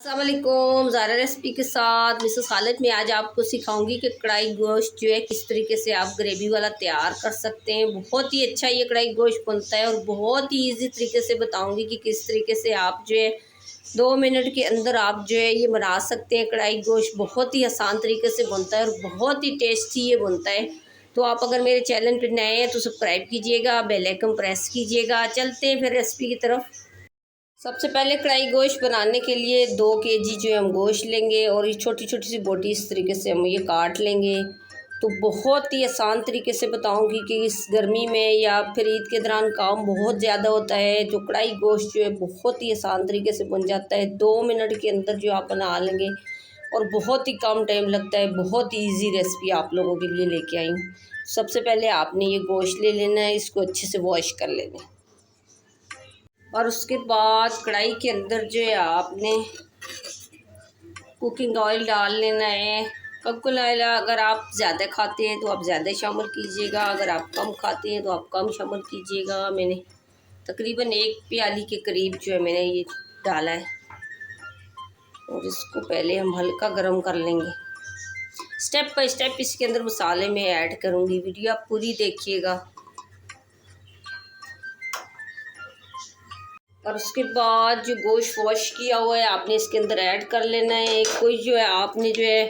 अस्सलाम वालेकुम। ज़ारा रेसिपी के साथ मिसेस खालिद में आज आपको सिखाऊंगी कि कढ़ाई गोश्त जो है किस तरीके से आप ग्रेवी वाला तैयार कर सकते हैं। बहुत ही अच्छा ये कढ़ाई गोश्त बनता है और बहुत ही इजी तरीके से बताऊंगी कि किस तरीके से आप जो है 2 मिनट के अंदर आप जो है ये बना सकते हैं। कढ़ाई गोश्त बहुत ही आसान तरीके से बनता है और बहुत ही टेस्टी ये बनता है। तो आप अगर मेरे चैनल पर नए हैं तो सब्सक्राइब कीजिएगा, बेल आइकन प्रेस कीजिएगा। चलते हैं फिर रेसिपी की तरफ। सबसे पहले कढ़ाई गोश्त बनाने के लिए 2 kg जो है हम गोश्त लेंगे और ये छोटी छोटी सी बोटी इस तरीके से हम ये काट लेंगे। तो बहुत ही आसान तरीके से बताऊंगी कि इस गर्मी में या फिर ईद के दौरान काम बहुत ज़्यादा होता है। जो कढ़ाई गोश्त जो है बहुत ही आसान तरीके से बन जाता है, 2 मिनट के अंदर जो आप बना लेंगे और बहुत ही कम टाइम लगता है। बहुत ही ईजी रेसिपी आप लोगों के लिए लेके आई हूँ। सबसे पहले आपने ये गोश्त ले लेना है, इसको अच्छे से वॉश कर लेना है और उसके बाद कढ़ाई के अंदर जो है आपने कुकिंग ऑयल डाल लेना है। कुकिंग ऑयल अगर आप ज़्यादा खाते हैं तो आप ज़्यादा शामिल कीजिएगा, अगर आप कम खाते हैं तो आप कम शामिल कीजिएगा। मैंने तकरीबन 1 प्याली के करीब जो है मैंने ये डाला है और इसको पहले हम हल्का गर्म कर लेंगे। स्टेप बाय स्टेप इसके अंदर मसाले में ऐड करूँगी, वीडियो आप पूरी देखिएगा। और उसके बाद जो गोश्त वॉश किया हुआ है आपने इसके अंदर ऐड कर लेना है। कोई जो है आपने जो है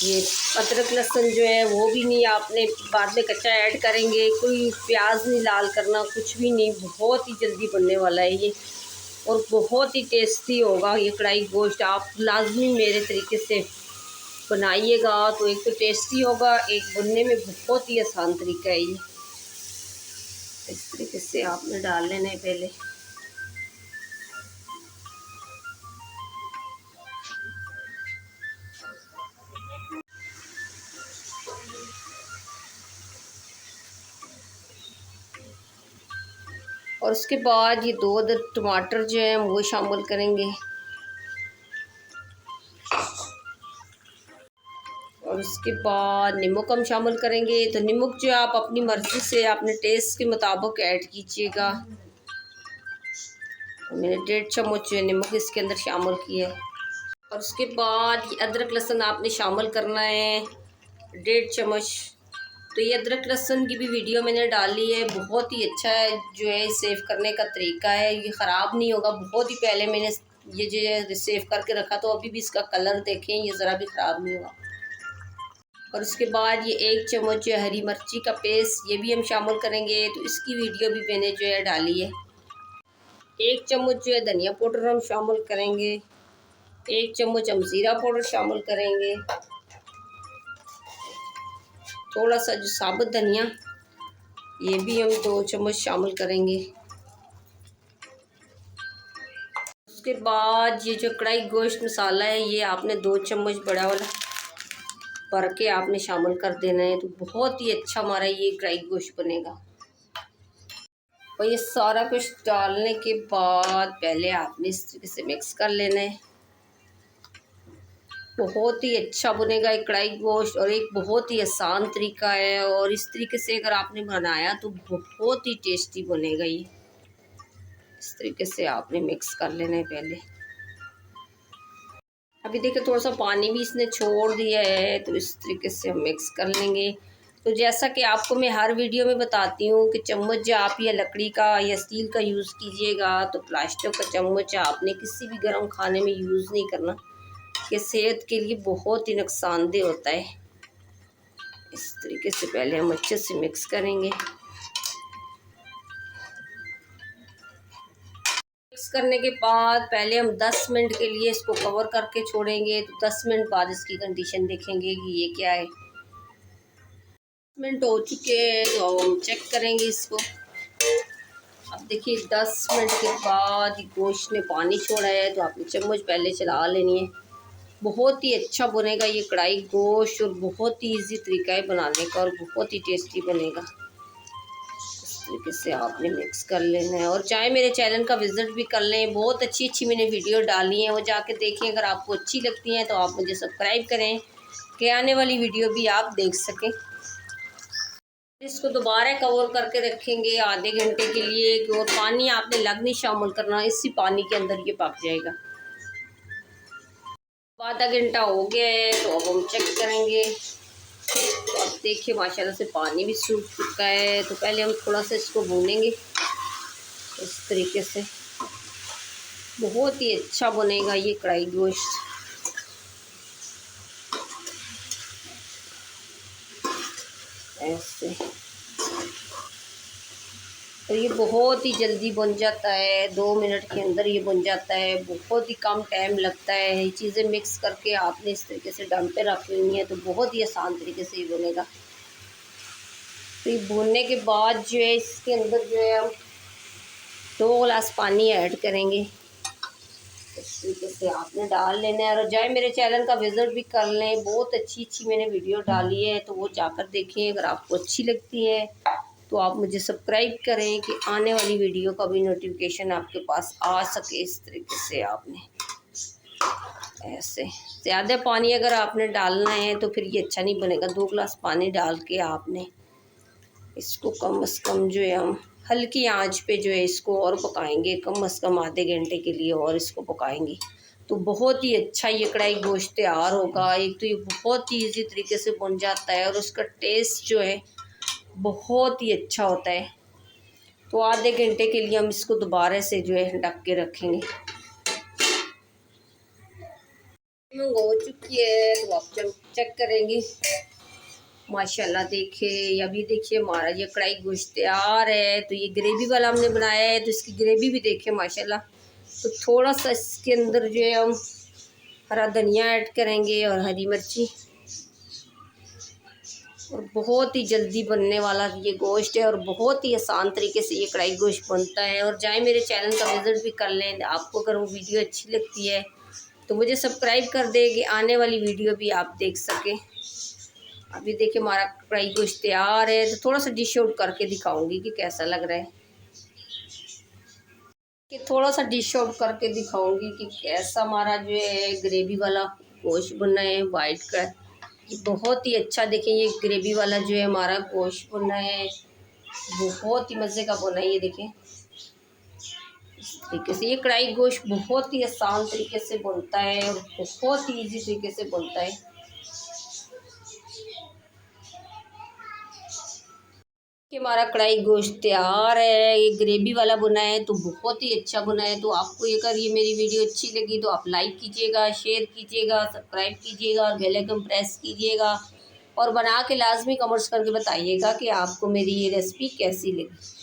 ये अदरक लहसुन जो है वो भी नहीं आपने बाद में कच्चा ऐड करेंगे। कोई प्याज नहीं लाल करना, कुछ भी नहीं। बहुत ही जल्दी बनने वाला है ये और बहुत ही टेस्टी होगा ये कढ़ाई गोश्त। आप लाजमी मेरे तरीके से बनाइएगा तो एक तो टेस्टी होगा, एक बनने में बहुत ही आसान तरीका है ये। इस तरीके से आपने डाल लेना है पहले। और उसके बाद ये 2 टमाटर जो हैं वो शामिल करेंगे और उसके बाद नमक हम शामिल करेंगे। तो नमक जो है आप अपनी मर्ज़ी से अपने टेस्ट के मुताबिक ऐड कीजिएगा। मैंने 1.5 चम्मच जो है नमक इसके अंदर शामिल किया है। और उसके बाद ये अदरक लहसुन आपने शामिल करना है 1.5 चम्मच। तो ये अदरक लहसुन की भी वीडियो मैंने डाली है। बहुत ही अच्छा है जो है सेव करने का तरीका है, ये ख़राब नहीं होगा। बहुत ही पहले मैंने ये जो है सेव करके रखा तो अभी भी इसका कलर देखें, ये ज़रा भी ख़राब नहीं होगा। और उसके बाद ये 1 चम्मच जो है हरी मिर्ची का पेस्ट ये भी हम शामिल करेंगे। तो इसकी वीडियो भी मैंने जो है डाली है। 1 चम्मच जो है धनिया पाउडर हम शामिल करेंगे। 1 चम्मच हम ज़ीरा पाउडर शामिल करेंगे। थोड़ा सा जो साबुत धनिया ये भी हम 2 चम्मच शामिल करेंगे। उसके बाद ये जो कढ़ाई गोश्त मसाला है ये आपने 2 चम्मच बड़ा वाला भर के आपने शामिल कर देना है। तो बहुत ही अच्छा हमारा ये कढ़ाई गोश्त बनेगा। और ये सारा कुछ डालने के बाद पहले आपने इस तरीके से मिक्स कर लेना है। बहुत ही अच्छा बनेगा एक कढ़ाई गोश्त और एक बहुत ही आसान तरीका है और इस तरीके से अगर आपने बनाया तो बहुत ही टेस्टी बनेगा ये। इस तरीके से आपने मिक्स कर लेना है पहले। अभी देखिए थोड़ा सा पानी भी इसने छोड़ दिया है तो इस तरीके से हम मिक्स कर लेंगे। तो जैसा कि आपको मैं हर वीडियो में बताती हूँ कि चम्मच आप या लकड़ी का या स्टील का यूज़ कीजिएगा। तो प्लास्टिक का चम्मच आपने किसी भी गर्म खाने में यूज़ नहीं करना, कि सेहत के लिए बहुत ही नुकसानदेह होता है। इस तरीके से पहले हम अच्छे से मिक्स करेंगे। मिक्स करने के बाद पहले हम 10 मिनट के लिए इसको कवर करके छोड़ेंगे। तो 10 मिनट बाद इसकी कंडीशन देखेंगे कि ये क्या है। 10 मिनट हो चुके हैं तो हम चेक करेंगे इसको। अब देखिए 10 मिनट के बाद गोश्त ने पानी छोड़ा है तो आपने चम्मच पहले चला लेनी है। बहुत ही अच्छा बनेगा ये कढ़ाई गोश्त और बहुत ही इजी तरीका है बनाने का और बहुत ही टेस्टी बनेगा। इस तरीके से आपने मिक्स कर लेना है और चाहे मेरे चैनल का विज़िट भी कर लें, बहुत अच्छी अच्छी मैंने वीडियो डाली हैं, वो जाके देखें। अगर आपको अच्छी लगती हैं तो आप मुझे सब्सक्राइब करें कि आने वाली वीडियो भी आप देख सकें। इसको दोबारा कवर करके रखेंगे आधे घंटे के लिए और पानी आपने अलग नहीं शामिल करना, इसी पानी के अंदर ये पक जाएगा। आधा घंटा हो गया है, तो अब हम चेक करेंगे। तो अब देखिए माशाल्लाह से पानी भी सूख चुका है। तो पहले हम थोड़ा सा इसको भूनेंगे इस तरीके से। बहुत ही अच्छा बनेगा ये कढ़ाई गोश्त। ऐसे तो ये बहुत ही जल्दी बन जाता है, 2 मिनट के अंदर ये बन जाता है। बहुत ही कम टाइम लगता है। ये चीज़ें मिक्स करके आपने इस तरीके से दम पे रखी हुई हैं, तो बहुत ही आसान तरीके से ये बनेगा। तो ये भूनने के बाद जो है इसके अंदर जो है हम 2 गिलास पानी ऐड करेंगे। इस तरीके से आपने डाल लेना है। और चाहे मेरे चैनल का विज़िट भी कर लें, बहुत अच्छी अच्छी मैंने वीडियो डाली है, तो वो जाकर देखें। अगर आपको अच्छी लगती है तो आप मुझे सब्सक्राइब करें कि आने वाली वीडियो का भी नोटिफिकेशन आपके पास आ सके। इस तरीके से आपने ऐसे ज़्यादा पानी अगर आपने डालना है तो फिर ये अच्छा नहीं बनेगा। 2 गिलास पानी डाल के आपने इसको कम से कम जो है हम हल्की आंच पे जो है इसको और पकाएंगे, कम से कम आधे घंटे के लिए और इसको पकाएंगे। तो बहुत ही अच्छा ये कढ़ाई गोश्त तैयार होगा। एक तो ये बहुत ही ईजी तरीके से बन जाता है और उसका टेस्ट जो है बहुत ही अच्छा होता है। तो आधे घंटे के लिए हम इसको दोबारा से जो है ढक के रखेंगे। हो चुकी है, तो आप चेक करेंगे। माशाल्लाह देखिए, अभी देखिए हमारा ये कढ़ाई गोश्त तैयार है। तो ये ग्रेवी वाला हमने बनाया है, तो इसकी ग्रेवी भी देखिए माशाल्लाह। तो थोड़ा सा इसके अंदर जो है हम हरा धनिया ऐड करेंगे और हरी मिर्ची। और बहुत ही जल्दी बनने वाला ये गोश्त है और बहुत ही आसान तरीके से ये कढ़ाई गोश्त बनता है। और चाहे मेरे चैनल का विज़िट भी कर लें। आपको अगर वो वीडियो अच्छी लगती है तो मुझे सब्सक्राइब कर दें कि आने वाली वीडियो भी आप देख सकें। अभी देखिए हमारा कढ़ाई गोश्त तैयार है। तो थोड़ा सा डिश आउट करके दिखाऊंगी कि कैसा लग रहा है। कि थोड़ा सा डिश आउट करके दिखाऊंगी कि कैसा हमारा जो है ग्रेवी वाला गोश्त बना है वाइट का। ये बहुत ही अच्छा, देखिए ये ग्रेवी वाला जो है हमारा गोश्त बना है, बहुत ही मज़े का बना है। ये देखिए इस तरीके से ये कढ़ाई गोश्त बहुत ही आसान तरीके से बनता है और बहुत ही इजी तरीके से बनता है। कि हमारा कढ़ाई गोश्त तैयार है, ये ग्रेवी वाला बना है, तो बहुत ही अच्छा बना है। तो आपको अगर ये मेरी वीडियो अच्छी लगी तो आप लाइक कीजिएगा, शेयर कीजिएगा, सब्सक्राइब कीजिएगा और बेल आइकन प्रेस कीजिएगा। और बना के लाजमी कमेंट्स करके बताइएगा कि आपको मेरी ये रेसिपी कैसी लगी।